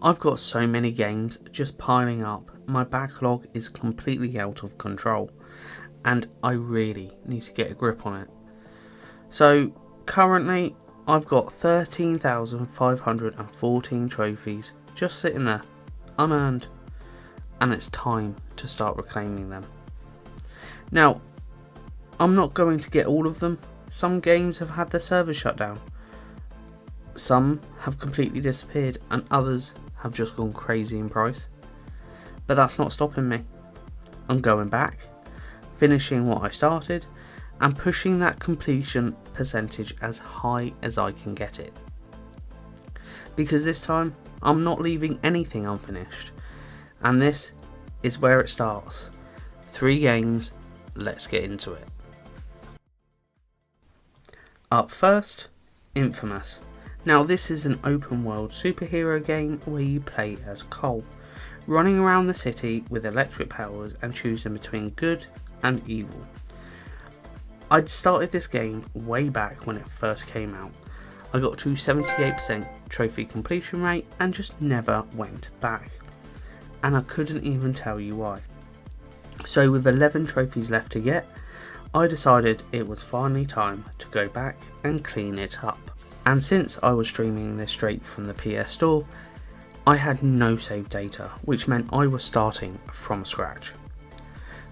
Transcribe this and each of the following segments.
I've got so many games just piling up, my backlog is completely out of control, and I really need to get a grip on it. So currently I've got 13,514 trophies just sitting there, unearned, and it's time to start reclaiming them. Now, I'm not going to get all of them. Some games have had their servers shut down. Some have completely disappeared and others have just gone crazy in price. But that's not stopping me. I'm going back, finishing what I started, and pushing that completion percentage as high as I can get it. Because this time, I'm not leaving anything unfinished. And this is where it starts. 3 games, let's get into it. Up first, Infamous. Now this is an open world superhero game where you play as Cole, running around the city with electric powers and choosing between good and evil. I'd started this game way back when it first came out. I got to 78% trophy completion rate and just never went back. And I couldn't even tell you why. So with 11 trophies left to get, I decided it was finally time to go back and clean it up. And since I was streaming this straight from the PS Store, I had no save data, which meant I was starting from scratch.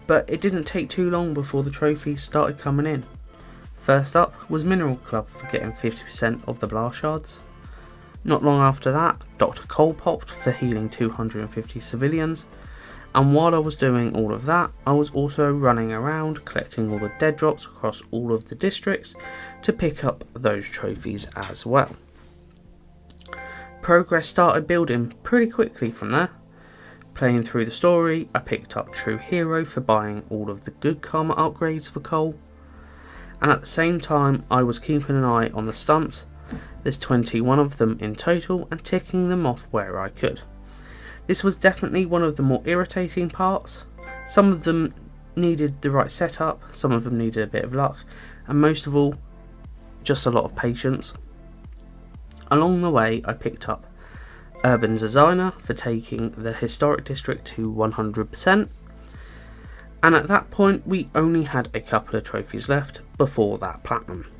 But it didn't take too long before the trophies started coming in. First up was Mineral Club for getting 50% of the blast shards. Not long after that, Dr. Cole popped for healing 250 civilians. And while I was doing all of that, I was also running around collecting all the dead drops across all of the districts to pick up those trophies as well. Progress started building pretty quickly from there. Playing through the story, I picked up True Hero for buying all of the good karma upgrades for Cole. And at the same time, I was keeping an eye on the stunts. There's 21 of them in total and ticking them off where I could. This was definitely one of the more irritating parts. Some of them needed the right setup, some of them needed a bit of luck, and most of all, just a lot of patience. Along the way, I picked up Urban Designer for taking the historic district to 100%, and at that point we only had a couple of trophies left before that platinum.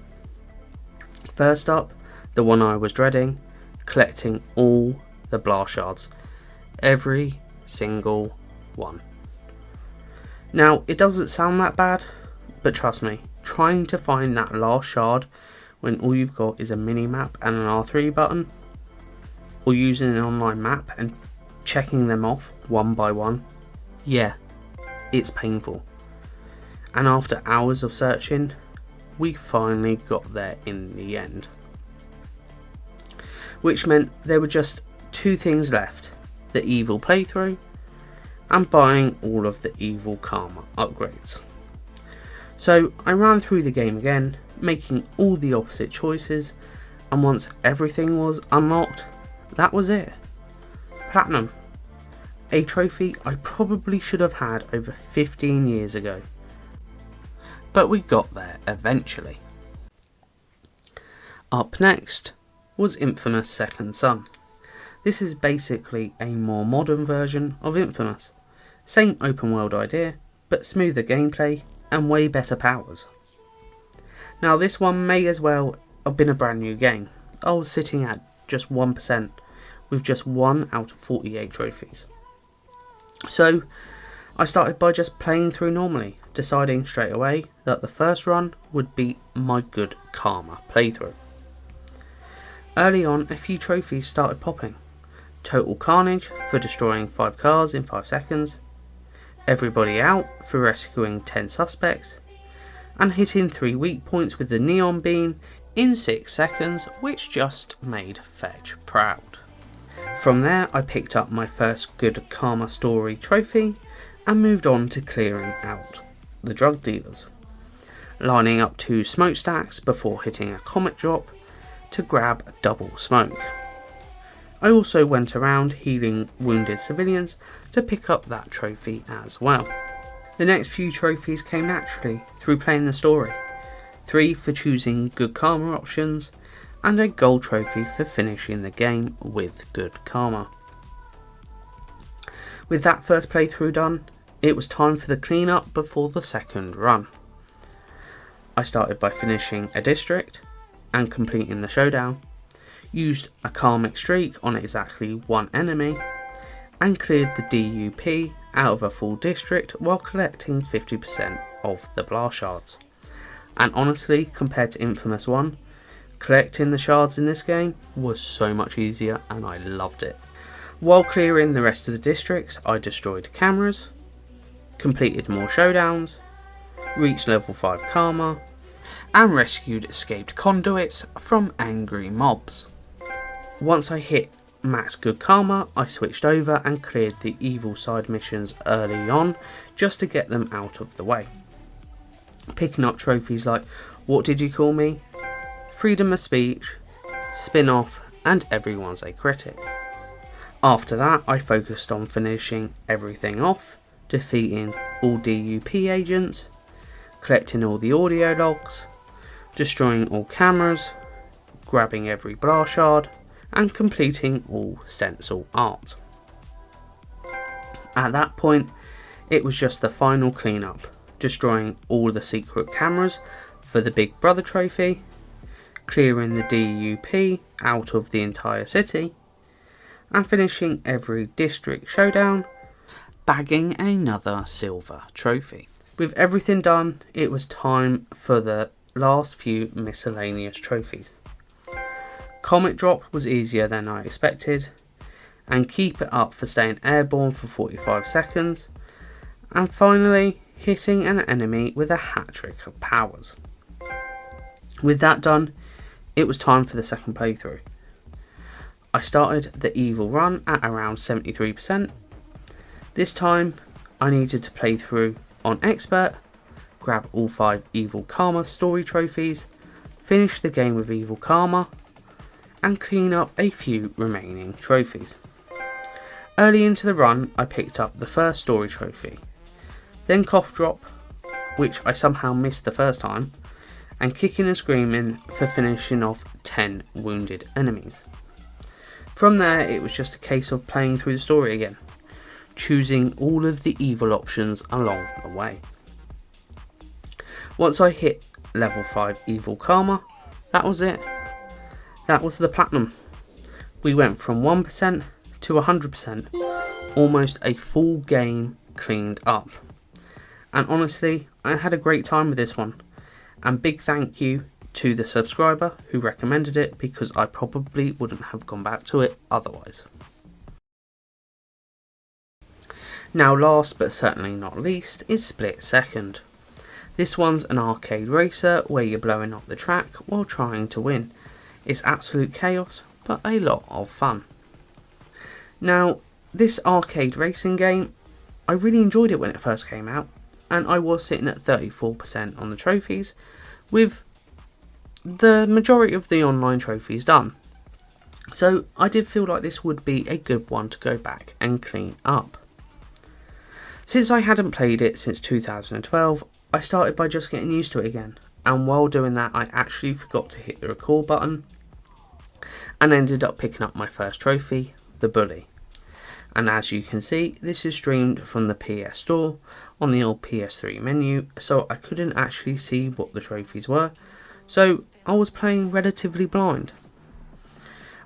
First up, the one I was dreading, collecting all the blast shards. Every single one. Now, it doesn't sound that bad, but trust me, trying to find that last shard when all you've got is a mini-map and an R3 button, or using an online map and checking them off one by one, yeah, it's painful. And after hours of searching, we finally got there in the end. Which meant there were just 2 things left. The evil playthrough and buying all of the evil karma upgrades. So I ran through the game again, making all the opposite choices, and once everything was unlocked, that was it. Platinum. A trophy I probably should have had over 15 years ago. But we got there eventually. Up next was Infamous Second Son. This is basically a more modern version of Infamous. Same open world idea, but smoother gameplay and way better powers. Now this one may as well have been a brand new game. I was sitting at just 1% with just 1 out of 48 trophies. So I started by just playing through normally, deciding straight away that the first run would be my good karma playthrough. Early on, a few trophies started popping. Total Carnage for destroying 5 cars in 5 seconds, Everybody Out for rescuing 10 suspects, and hitting 3 weak points with the neon beam in 6 seconds, which just made Fetch proud. From there I picked up my first good karma story trophy and moved on to clearing out the drug dealers, lining up 2 smokestacks before hitting a comet drop to grab double smoke. I also went around healing wounded civilians to pick up that trophy as well. The next few trophies came naturally through playing the story, 3 for choosing good karma options, and a gold trophy for finishing the game with good karma. With that first playthrough done, it was time for the cleanup before the second run. I started by finishing a district and completing the showdown, used a karmic streak on exactly one enemy, and cleared the DUP out of a full district while collecting 50% of the blast shards. And honestly, compared to Infamous 1, collecting the shards in this game was so much easier and I loved it. While clearing the rest of the districts, I destroyed cameras, completed more showdowns, reached level 5 karma, and rescued escaped conduits from angry mobs. Once I hit max good karma, I switched over and cleared the evil side missions early on just to get them out of the way. Picking up trophies like What Did You Call Me?, Freedom of Speech, Spin-Off, and Everyone's a Critic. After that, I focused on finishing everything off, defeating all DUP agents, collecting all the audio logs, destroying all cameras, grabbing every blast shard, and completing all stencil art. At that point, it was just the final cleanup, destroying all the secret cameras for the Big Brother trophy, clearing the DUP out of the entire city, and finishing every district showdown, bagging another silver trophy. With everything done, it was time for the last few miscellaneous trophies. Comet drop was easier than I expected, and keep it up for staying airborne for 45 seconds, and finally hitting an enemy with a hat trick of powers. With that done, it was time for the second playthrough. I started the evil run at around 73%. This time I needed to play through on expert, grab all 5 evil karma story trophies, finish the game with evil karma, and clean up a few remaining trophies. Early into the run, I picked up the first story trophy, then cough drop, which I somehow missed the first time, and kicking and screaming for finishing off 10 wounded enemies. From there, it was just a case of playing through the story again, choosing all of the evil options along the way. Once I hit level 5 evil karma, that was it. That was the platinum. We went from 1% to 100%, almost a full game cleaned up. And honestly, I had a great time with this one. And big thank you to the subscriber who recommended it, because I probably wouldn't have gone back to it otherwise. Now last but certainly not least is Split Second. This one's an arcade racer where you're blowing up the track while trying to win. It's absolute chaos, but a lot of fun. Now, this arcade racing game, I really enjoyed it when it first came out, and I was sitting at 34% on the trophies, with the majority of the online trophies done. So I did feel like this would be a good one to go back and clean up. Since I hadn't played it since 2012, I started by just getting used to it again, and while doing that I actually forgot to hit the record button and ended up picking up my first trophy, the Bully. And as you can see, this is streamed from the PS Store on the old PS3 menu, so I couldn't actually see what the trophies were, so I was playing relatively blind.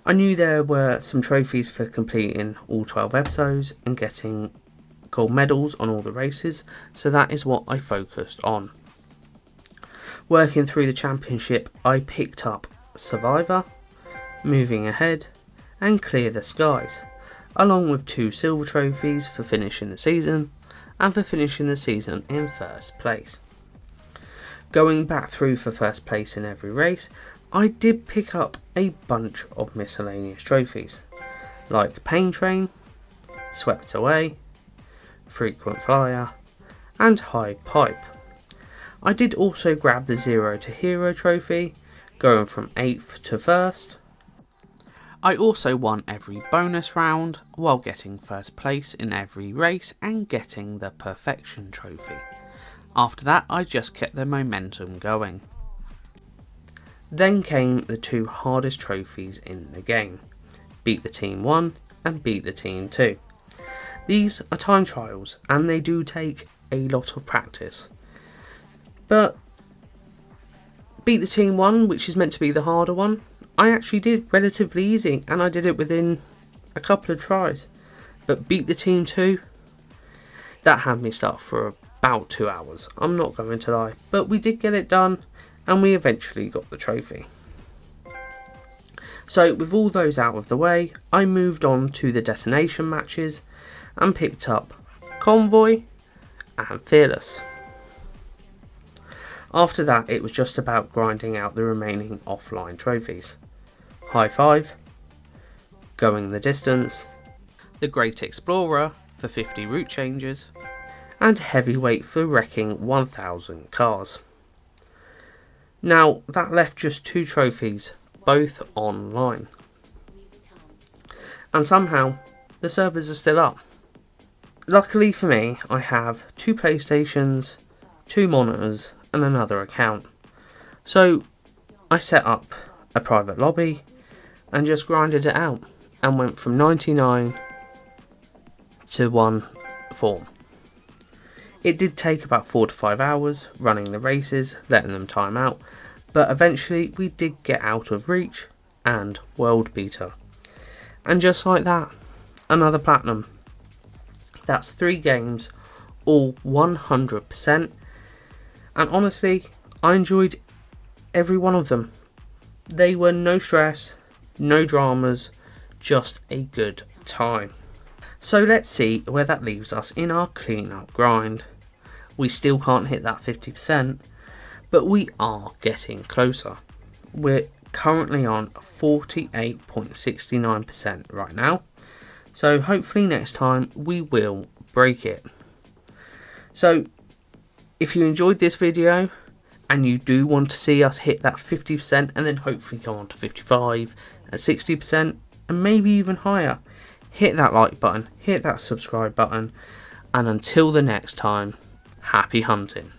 I knew there were some trophies for completing all 12 episodes and getting gold medals on all the races, so that is what I focused on. Working through the championship, I picked up Survivor, Moving Ahead, and Clear the Skies, along with 2 silver trophies for finishing the season and for finishing the season in first place. Going back through for first place in every race, I did pick up a bunch of miscellaneous trophies, like Pain Train, Swept Away, Frequent Flyer, and High Pipe. I did also grab the 0 to Hero trophy, going from 8th to 1st. I also won every bonus round while getting first place in every race and getting the Perfection trophy. After that, I just kept the momentum going. Then came the 2 hardest trophies in the game, Beat the Team 1 and Beat the Team 2. These are time trials and they do take a lot of practice. But beat the team 1, which is meant to be the harder one, I actually did relatively easy and I did it within a couple of tries. But beat the team 2, that had me stuck for about 2 hours, I'm not going to lie. But we did get it done and we eventually got the trophy. So with all those out of the way, I moved on to the detonation matches and picked up Convoy and Fearless. After that, it was just about grinding out the remaining offline trophies. High Five, Going the Distance, the Great Explorer for 50 route changes, and Heavyweight for wrecking 1000 cars. Now, that left just 2 trophies, both online. And somehow, the servers are still up. Luckily for me, I have 2 PlayStations, 2 monitors, and another account. So, I set up a private lobby and just grinded it out and went from 99 to 1 form. It did take about 4 to 5 hours running the races, letting them time out, but eventually we did get out of reach and world beater. And just like that, another platinum. That's 3 games, all 100%. And honestly, I enjoyed every one of them. They were no stress, no dramas, just a good time. So let's see where that leaves us in our clean-up grind. We still can't hit that 50%, but we are getting closer. We're currently on 48.69% right now, so hopefully next time we will break it. So if you enjoyed this video and you do want to see us hit that 50% and then hopefully go on to 55 and 60% and maybe even higher, hit that like button, hit that subscribe button, and until the next time, happy hunting.